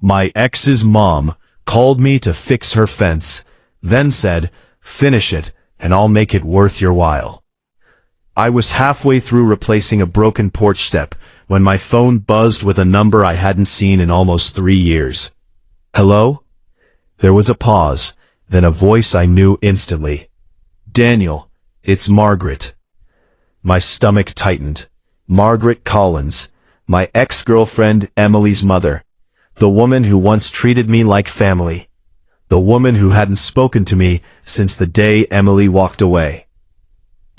My ex's mom called me to fix her fence, then said, "Finish it, and I'll make it worth your while." I was halfway through replacing a broken porch step when my phone buzzed with a number I hadn't seen in almost 3 years. "Hello?" There was a pause, then a voice I knew instantly. "Daniel, it's Margaret." My stomach tightened. Margaret Collins, my ex-girlfriend Emily's mother. The woman who once treated me like family. The woman who hadn't spoken to me since the day Emily walked away.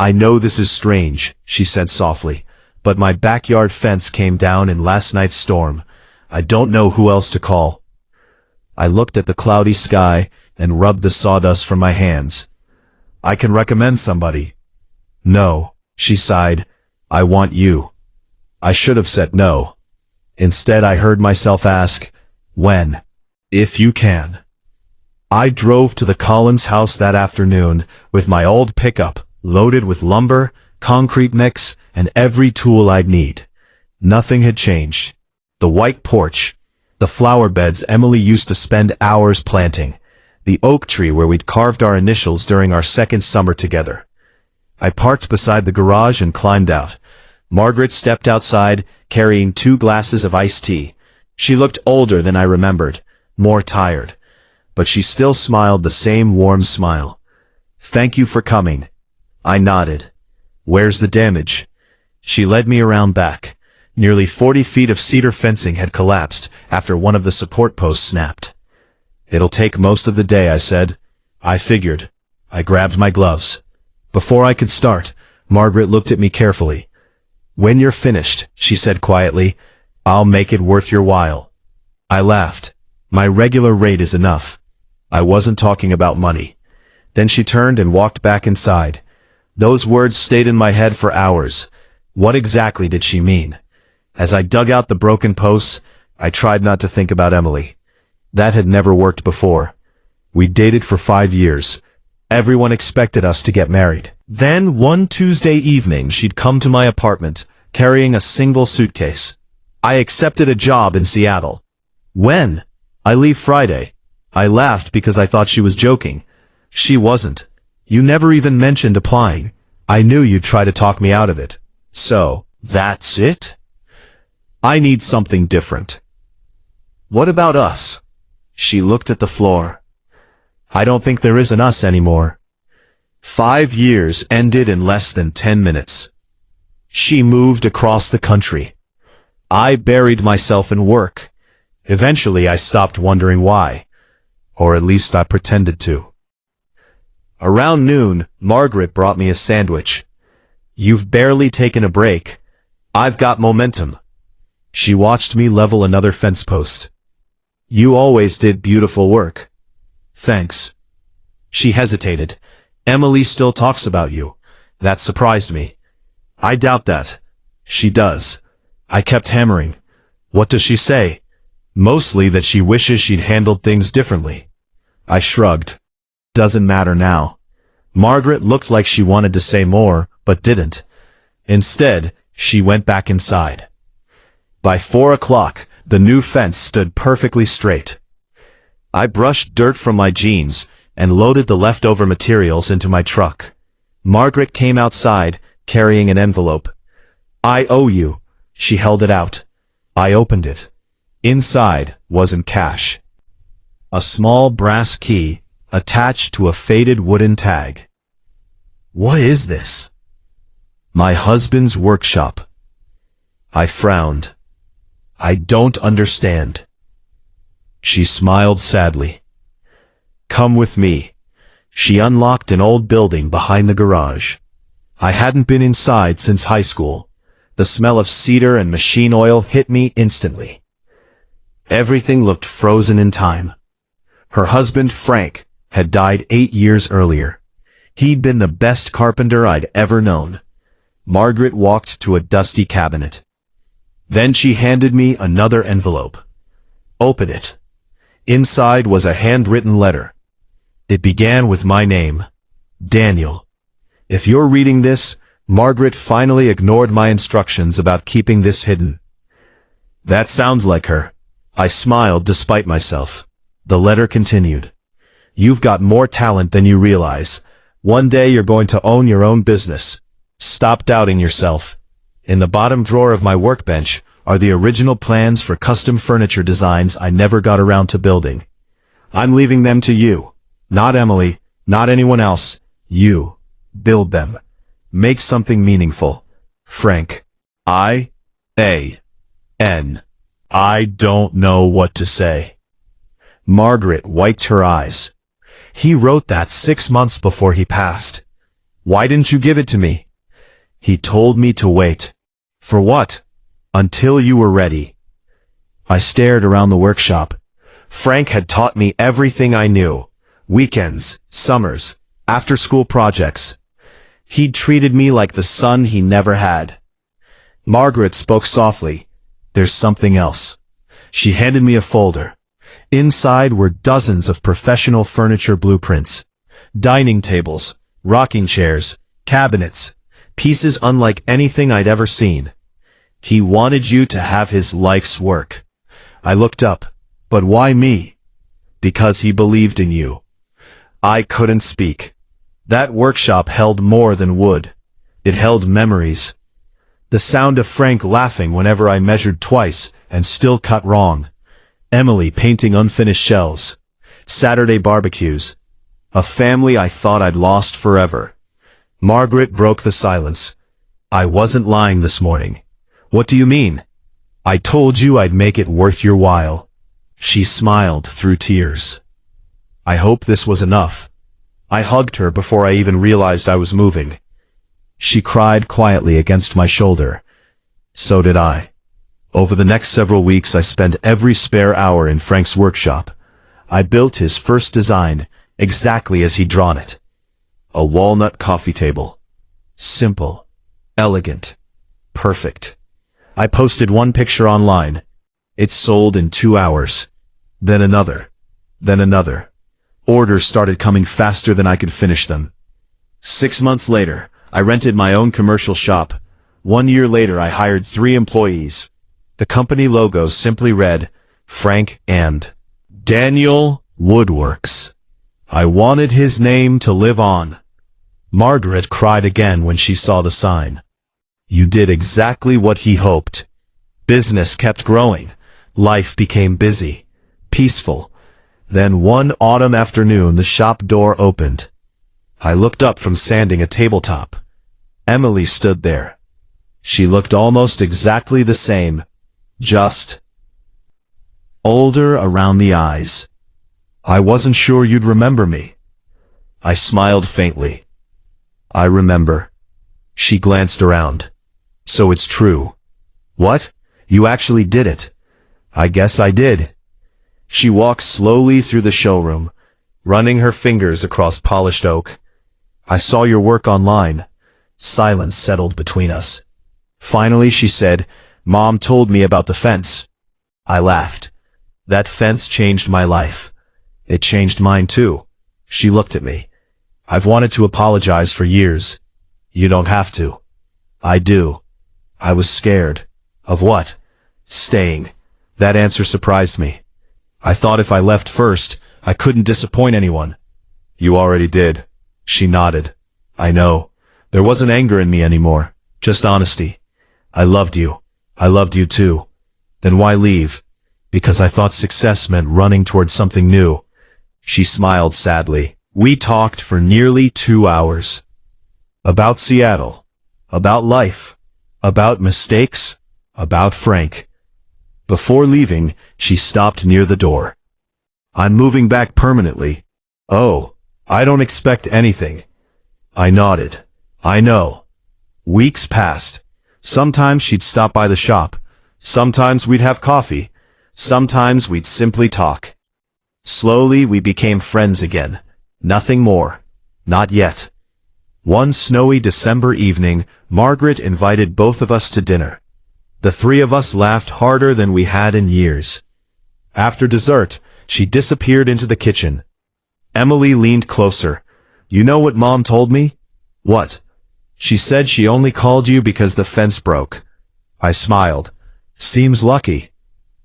"I know this is strange," she said softly, "but my backyard fence came down in last night's storm. I don't know who else to call." I looked at the cloudy sky and rubbed the sawdust from my hands. "I can recommend somebody." "No," she sighed, "I want you." I should have said no. Instead, I heard myself ask, "When?" "If you can." I drove to the Collins house that afternoon with my old pickup, loaded with lumber, concrete mix, and every tool I'd need. Nothing had changed. The white porch, the flower beds Emily used to spend hours planting, the oak tree where we'd carved our initials during our second summer together. I parked beside the garage and climbed out. Margaret stepped outside, carrying 2 glasses of iced tea. She looked older than I remembered, more tired. But she still smiled the same warm smile. "Thank you for coming." I nodded. "Where's the damage?" She led me around back. Nearly 40 feet of cedar fencing had collapsed after one of the support posts snapped. "It'll take most of the day," I said. I figured. I grabbed my gloves. Before I could start, Margaret looked at me carefully. "When you're finished," she said quietly, "I'll make it worth your while." I laughed. My regular rate is enough. I wasn't talking about money. Then she turned and walked back inside. Those words stayed in my head for hours. What exactly did she mean? As I dug out the broken posts, I tried not to think about Emily. That had never worked before. We dated for 5 years. Everyone expected us to get married. Then, one Tuesday evening, she'd come to my apartment, carrying a single suitcase. I accepted a job in Seattle. "When?" "I leave Friday." I laughed because I thought she was joking. She wasn't. "You never even mentioned applying. I knew you'd try to talk me out of it." "So, that's it?" "I need something different." "What about us?" She looked at the floor. "I don't think there is an us anymore." 5 years ended in less than 10 minutes. She moved across the country. I buried myself in work. Eventually, I stopped wondering why. Or at least I pretended to. Around noon, Margaret brought me a sandwich. "You've barely taken a break. I've got momentum." She watched me level another fence post. "You always did beautiful work." "Thanks." She hesitated. "Emily still talks about you." That surprised me. "I doubt that." "She does." I kept hammering. "What does she say?" "Mostly that she wishes she'd handled things differently." I shrugged. "Doesn't matter now." Margaret looked like she wanted to say more, but didn't. Instead, she went back inside. By 4 o'clock, the new fence stood perfectly straight. I brushed dirt from my jeans and loaded the leftover materials into my truck. Margaret came outside, carrying an envelope. "I owe you." She held it out. I opened it. Inside wasn't cash. A small brass key attached to a faded wooden tag. "What is this?" "My husband's workshop." I frowned. "I don't understand." She smiled sadly. "Come with me." She unlocked an old building behind the garage. I hadn't been inside since high school. The smell of cedar and machine oil hit me instantly. Everything looked frozen in time. Her husband, Frank, had died 8 years earlier. He'd been the best carpenter I'd ever known. Margaret walked to a dusty cabinet. Then she handed me another envelope. "Open it." Inside was a handwritten letter. It began with my name, Daniel. If you're reading this, Margaret finally ignored my instructions about keeping this hidden. That sounds like her. I smiled despite myself. The letter continued. You've got more talent than you realize. One day you're going to own your own business. Stop doubting yourself. In the bottom drawer of my workbench are the original plans for custom furniture designs I never got around to building. I'm leaving them to you. Not Emily, not anyone else. You. Build them. Make something meaningful. Frank. I.A.N. I don't know what to say. Margaret wiped her eyes. He wrote that 6 months before he passed. Why didn't you give it to me? He told me to wait. For what? Until you were ready. I stared around the workshop. Frank had taught me everything I knew. Weekends, summers, after-school projects. He'd treated me like the son he never had. Margaret spoke softly. There's something else. She handed me a folder. Inside were dozens of professional furniture blueprints. Dining tables, rocking chairs, cabinets, pieces unlike anything I'd ever seen. He wanted you to have his life's work. I looked up. But why me? Because he believed in you. I couldn't speak. That workshop held more than wood. It held memories. The sound of Frank laughing whenever I measured twice and still cut wrong. Emily painting unfinished shells. Saturday barbecues. A family I thought I'd lost forever. Margaret broke the silence. I wasn't lying this morning. What do you mean? I told you I'd make it worth your while. She smiled through tears. I hope this was enough. I hugged her before I even realized I was moving. She cried quietly against my shoulder. So did I. Over the next several weeks I spent every spare hour in Frank's workshop. I built his first design, exactly as he'd drawn it. A walnut coffee table. Simple. Elegant. Perfect. I posted one picture online. It sold in 2 hours. Then another. Then another. Orders started coming faster than I could finish them. 6 months later, I rented my own commercial shop. 1 year later I hired 3 employees. The company logo simply read, Frank and Daniel Woodworks. I wanted his name to live on. Margaret cried again when she saw the sign. You did exactly what he hoped. Business kept growing. Life became busy, peaceful. Then one autumn afternoon the shop door opened. I looked up from sanding a tabletop. Emily stood there. She looked almost exactly the same. Just older around the eyes. I wasn't sure you'd remember me. I smiled faintly. I remember. She glanced around. So it's true. What? You actually did it. I guess I did. She walked slowly through the showroom, running her fingers across polished oak. I saw your work online. Silence settled between us. Finally she said, Mom told me about the fence. I laughed. That fence changed my life. It changed mine too. She looked at me. I've wanted to apologize for years. You don't have to. I do. I was scared. Of what? Staying. That answer surprised me. I thought if I left first, I couldn't disappoint anyone. You already did. She nodded. I know. There wasn't anger in me anymore. Just honesty. I loved you. I loved you too. Then why leave? Because I thought success meant running towards something new. She smiled sadly. We talked for nearly 2 hours. About Seattle. About life. About mistakes. About Frank. Before leaving, she stopped near the door. I'm moving back permanently. Oh, I don't expect anything. I nodded. I know. Weeks passed. Sometimes she'd stop by the shop. Sometimes we'd have coffee. Sometimes we'd simply talk. Slowly we became friends again. Nothing more. Not yet. One snowy December evening, Margaret invited both of us to dinner. The 3 of us laughed harder than we had in years. After dessert, she disappeared into the kitchen. Emily leaned closer. You know what Mom told me? What? She said she only called you because the fence broke. I smiled. Seems lucky.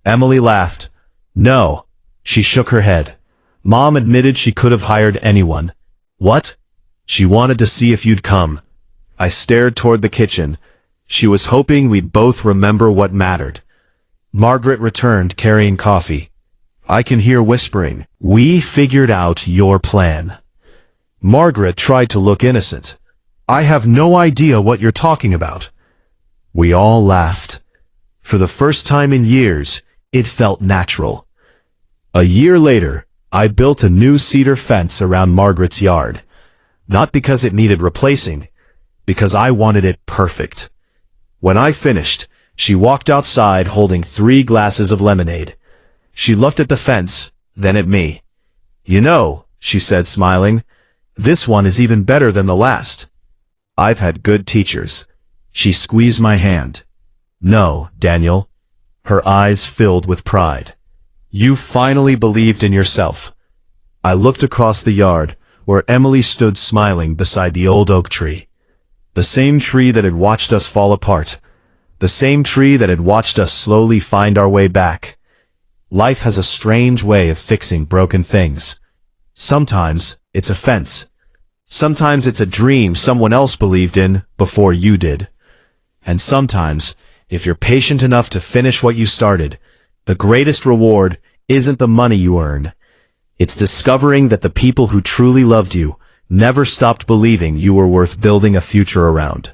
Emily laughed. No. She shook her head. Mom admitted she could have hired anyone. What? She wanted to see if you'd come. I stared toward the kitchen. She was hoping we'd both remember what mattered. Margaret returned carrying coffee. I can hear whispering. We figured out your plan. Margaret tried to look innocent. I have no idea what you're talking about. We all laughed. For the first time in years, it felt natural. A year later, I built a new cedar fence around Margaret's yard. Not because it needed replacing, because I wanted it perfect. When I finished, she walked outside holding 3 glasses of lemonade. She looked at the fence, then at me. You know, she said smiling, this one is even better than the last. I've had good teachers. She squeezed my hand. No, Daniel. Her eyes filled with pride. You finally believed in yourself. I looked across the yard, where Emily stood smiling beside the old oak tree. The same tree that had watched us fall apart. The same tree that had watched us slowly find our way back. Life has a strange way of fixing broken things. Sometimes it's a fence. Sometimes it's a dream someone else believed in before you did. And sometimes, if you're patient enough to finish what you started, the greatest reward isn't the money you earn. It's discovering that the people who truly loved you never stopped believing you were worth building a future around.